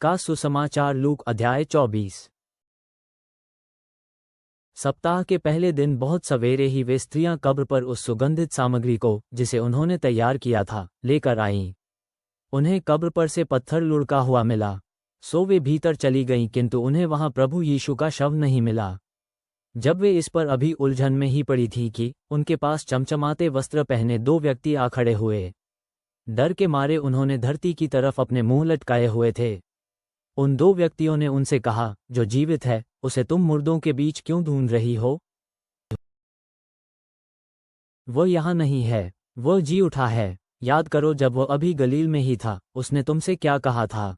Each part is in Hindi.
का सुसमाचार। लूक अध्याय 24। सप्ताह के पहले दिन बहुत सवेरे ही वे स्त्रियां कब्र पर उस सुगंधित सामग्री को, जिसे उन्होंने तैयार किया था, लेकर आईं। उन्हें कब्र पर से पत्थर लुढ़का हुआ मिला, सो वे भीतर चली गईं, किंतु उन्हें वहां प्रभु यीशु का शव नहीं मिला। जब वे इस पर अभी उलझन में ही पड़ी थी कि उनके पास चमचमाते वस्त्र पहने दो व्यक्ति आ खड़े हुए। डर के मारे उन्होंने धरती की तरफ अपने मुंह लटकाए हुए थे। उन दो व्यक्तियों ने उनसे कहा, जो जीवित है, उसे तुम मुर्दों के बीच क्यों ढूंढ रही हो? वो यहाँ नहीं है, वो जी उठा है। याद करो, जब वो अभी गलील में ही था, उसने तुमसे क्या कहा था?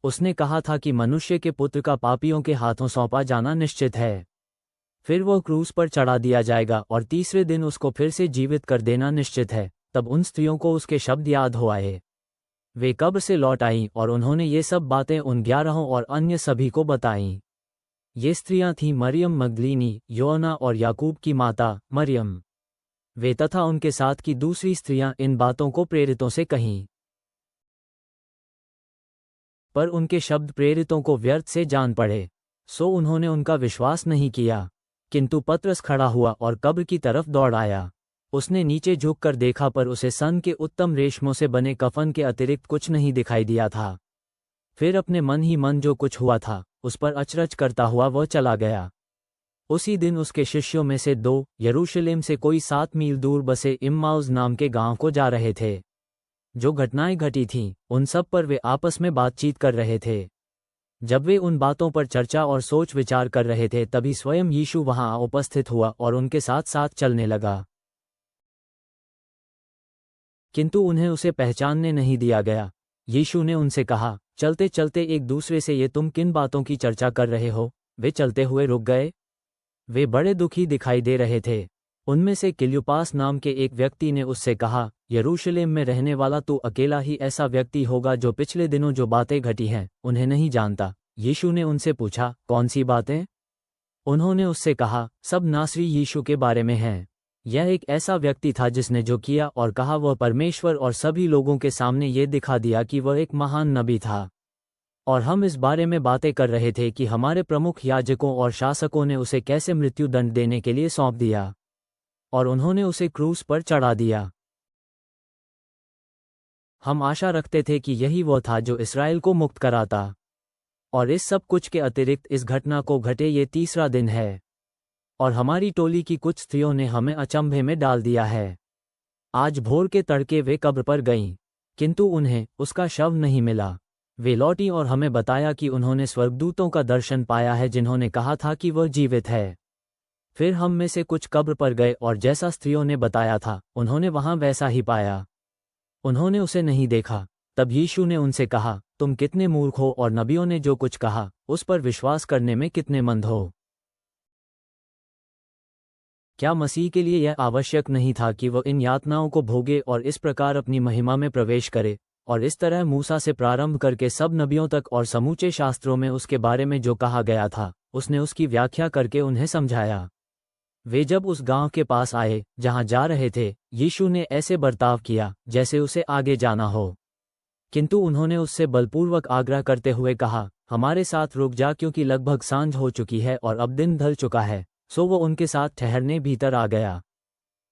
उसने कहा था कि मनुष्य के पुत्र का पापियों के हाथों सौंपा जाना निश्चित है। फिर वो क्रूस पर चढ़ा दिया जाएगा और तीसरे दिन उसको फिर से जीवित कर देना निश्चित है। तब उन स्त्रियों को उसके शब्द याद हो आए। वे कब्र से लौट आईं और उन्होंने ये सब बातें उन 11 और अन्य सभी को बताईं। ये स्त्रियां थीं मरियम मगदलीनी, योअन्ना और याकूब की माता मरियम। वे तथा उनके साथ की दूसरी स्त्रियां इन बातों को प्रेरितों से कहीं, पर उनके शब्द प्रेरितों को व्यर्थ से जान पड़े, सो उन्होंने उनका विश्वास नहीं किया। किंतु पतरस खड़ा हुआ और कब्र की तरफ दौड़ आया। उसने नीचे झुककर देखा, पर उसे सन के उत्तम रेशमों से बने कफन के अतिरिक्त कुछ नहीं दिखाई दिया था। फिर अपने मन ही मन जो कुछ हुआ था, उस पर अचरज करता हुआ वह चला गया। उसी दिन उसके शिष्यों में से 2 यरूशलेम से कोई 7 मील दूर बसे इम्माउस नाम के गांव को जा रहे थे। जो घटनाएं घटी थीं, उन सब पर वे आपस में बातचीत कर रहे थे। जब वे उन बातों पर चर्चा और सोच विचार कर रहे थे, तभी स्वयं यीशु वहां उपस्थित हुआ और उनके साथ साथ चलने लगा। किंतु उन्हें उसे पहचानने नहीं दिया गया। यीशु ने उनसे कहा, चलते चलते एक दूसरे से ये तुम किन बातों की चर्चा कर रहे हो? वे चलते हुए रुक गए। वे बड़े दुखी दिखाई दे रहे थे। उनमें से क्लियुपास नाम के एक व्यक्ति ने उससे कहा, यरूशलेम में रहने वाला तू अकेला ही ऐसा व्यक्ति होगा जो पिछले दिनों जो बातें घटी हैं, उन्हें नहीं जानता। यीशु ने उनसे पूछा, कौन सी बातें? उन्होंने उससे कहा, सब नासरी यीशु के बारे में हैं। यह एक ऐसा व्यक्ति था जिसने जो किया और कहा वह परमेश्वर और सभी लोगों के सामने ये दिखा दिया कि वह एक महान नबी था। और हम इस बारे में बातें कर रहे थे कि हमारे प्रमुख याजकों और शासकों ने उसे कैसे मृत्यु दंड देने के लिए सौंप दिया, और उन्होंने उसे क्रूस पर चढ़ा दिया। हम आशा रखते थे कि यही वह था जो इस्राएल को मुक्त कराता। और इस सब कुछ के अतिरिक्त इस घटना को घटे ये 3रा दिन है, और हमारी टोली की कुछ स्त्रियों ने हमें अचंभे में डाल दिया है। आज भोर के तड़के वे कब्र पर गईं, किंतु उन्हें उसका शव नहीं मिला। वे लौटी और हमें बताया कि उन्होंने स्वर्गदूतों का दर्शन पाया है, जिन्होंने कहा था कि वह जीवित है। फिर हम में से कुछ कब्र पर गए और जैसा स्त्रियों ने बताया था, उन्होंने वहां वैसा ही पाया। उन्होंने उसे नहीं देखा। तब यीशु ने उनसे कहा, तुम कितने मूर्ख हो और नबियों ने जो कुछ कहा, उस पर विश्वास करने में कितने मंद हो। क्या मसीह के लिए यह आवश्यक नहीं था कि वह इन यातनाओं को भोगे और इस प्रकार अपनी महिमा में प्रवेश करे? और इस तरह मूसा से प्रारंभ करके सब नबियों तक और समूचे शास्त्रों में उसके बारे में जो कहा गया था, उसने उसकी व्याख्या करके उन्हें समझाया। वे जब उस गांव के पास आए जहां जा रहे थे, यीशु ने ऐसे बर्ताव किया जैसे उसे आगे जाना हो। किंतु उन्होंने उससे बलपूर्वक आग्रह करते हुए कहा, हमारे साथ रुक जा, क्योंकि लगभग सांझ हो चुकी है और अब दिन ढल चुका है। सो वो उनके साथ ठहरने भीतर आ गया।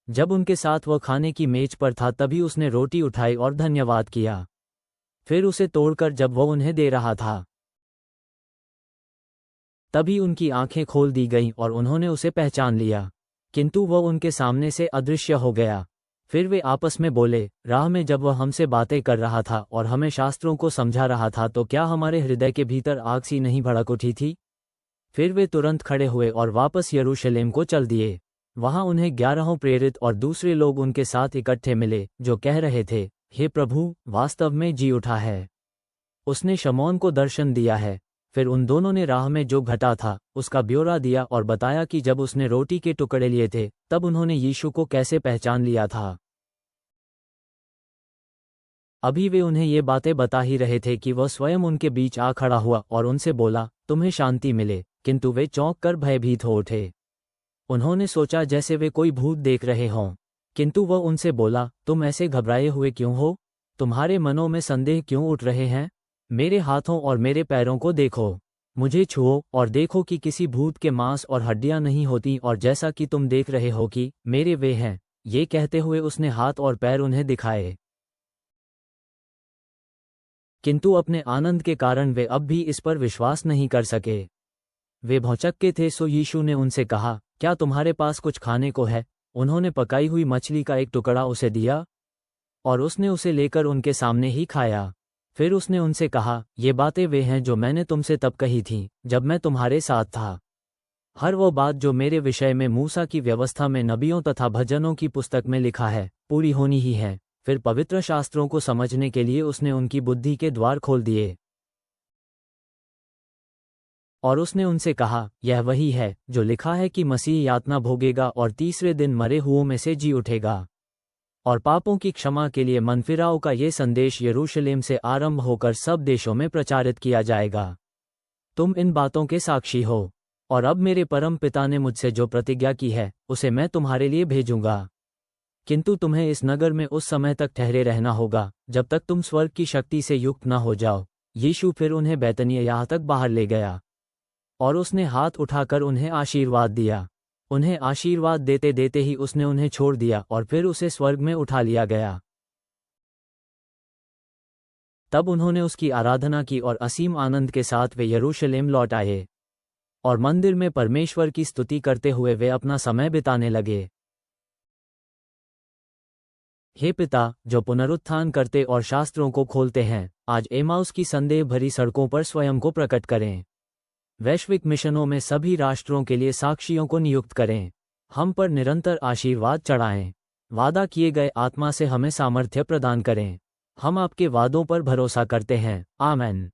जब उनके साथ वह खाने की मेज पर था, तभी उसने रोटी उठाई और धन्यवाद किया। फिर उसे तोड़कर जब वह उन्हें दे रहा था, तभी उनकी आंखें खोल दी गईं और उन्होंने उसे पहचान लिया, किंतु वह उनके सामने से अदृश्य हो गया। फिर वे आपस में बोले, राह में जब वह हमसे बातें कर रहा था और हमें शास्त्रों को समझा रहा था, तो क्या हमारे हृदय के भीतर आग सी नहीं भड़क उठी थी? फिर वे तुरंत खड़े हुए और वापस यरूशलेम को चल दिए। वहां उन्हें 11 प्रेरित और दूसरे लोग उनके साथ इकट्ठे मिले, जो कह रहे थे, हे प्रभु, वास्तव में जी उठा है। उसने शमौन को दर्शन दिया है। फिर उन दोनों ने राह में जो घटा था, उसका ब्यौरा दिया और बताया कि जब उसने रोटी के टुकड़े लिए थे, तब उन्होंने यीशु को कैसे पहचान लिया था। अभी वे उन्हें ये बातें बता ही रहे थे कि वह स्वयं उनके बीच आ खड़ा हुआ और उनसे बोला, तुम्हें शांति मिले। किंतु वे चौंक कर भयभीत हो उठे। उन्होंने सोचा जैसे वे कोई भूत देख रहे हों। किंतु वह उनसे बोला, तुम ऐसे घबराए हुए क्यों हो? तुम्हारे मनों में संदेह क्यों उठ रहे हैं? मेरे हाथों और मेरे पैरों को देखो, मुझे छुओ और देखो कि किसी भूत के मांस और हड्डियां नहीं होती, और जैसा कि तुम देख रहे हो कि मेरे वे हैं। ये कहते हुए उसने हाथ और पैर उन्हें दिखाए। किंतु अपने आनंद के कारण वे अब भी इस पर विश्वास नहीं कर सके। वे भौचक्के थे। सो यीशु ने उनसे कहा, क्या तुम्हारे पास कुछ खाने को है? उन्होंने पकाई हुई मछली का एक टुकड़ा उसे दिया और उसने उसे लेकर उनके सामने ही खाया। फिर उसने उनसे कहा, ये बातें वे हैं जो मैंने तुमसे तब कही थीं, जब मैं तुम्हारे साथ था। हर वो बात जो मेरे विषय में मूसा की व्यवस्था में, नबियों तथा भजनों की पुस्तक में लिखा है, पूरी होनी ही है। फिर पवित्र शास्त्रों को समझने के लिए उसने उनकी बुद्धि के द्वार खोल दिए। और उसने उनसे कहा, यह वही है जो लिखा है कि मसीह यातना भोगेगा और तीसरे दिन मरे हुओं में से जी उठेगा, और पापों की क्षमा के लिए मनफिराव का ये संदेश यरूशलेम से आरंभ होकर सब देशों में प्रचारित किया जाएगा। तुम इन बातों के साक्षी हो। और अब मेरे परम पिता ने मुझसे जो प्रतिज्ञा की है, उसे मैं तुम्हारे लिए भेजूंगा। किंतु तुम्हें इस नगर में उस समय तक ठहरे रहना होगा जब तक तुम स्वर्ग की शक्ति से युक्त न हो जाओ। यीशु फिर उन्हें बैतनिय्याह तक बाहर ले गया और उसने हाथ उठाकर उन्हें आशीर्वाद दिया। उन्हें आशीर्वाद देते देते ही उसने उन्हें छोड़ दिया और फिर उसे स्वर्ग में उठा लिया गया। तब उन्होंने उसकी आराधना की और असीम आनंद के साथ वे यरूशलेम लौट आए और मंदिर में परमेश्वर की स्तुति करते हुए वे अपना समय बिताने लगे। हे पिता, जो पुनरुत्थान करते और शास्त्रों को खोलते हैं, आज एमाउस की संदेह भरी सड़कों पर स्वयं को प्रकट करें। वैश्विक मिशनों में सभी राष्ट्रों के लिए साक्षियों को नियुक्त करें। हम पर निरंतर आशीर्वाद चढ़ाएं। वादा किए गए आत्मा से हमें सामर्थ्य प्रदान करें। हम आपके वादों पर भरोसा करते हैं। आमीन।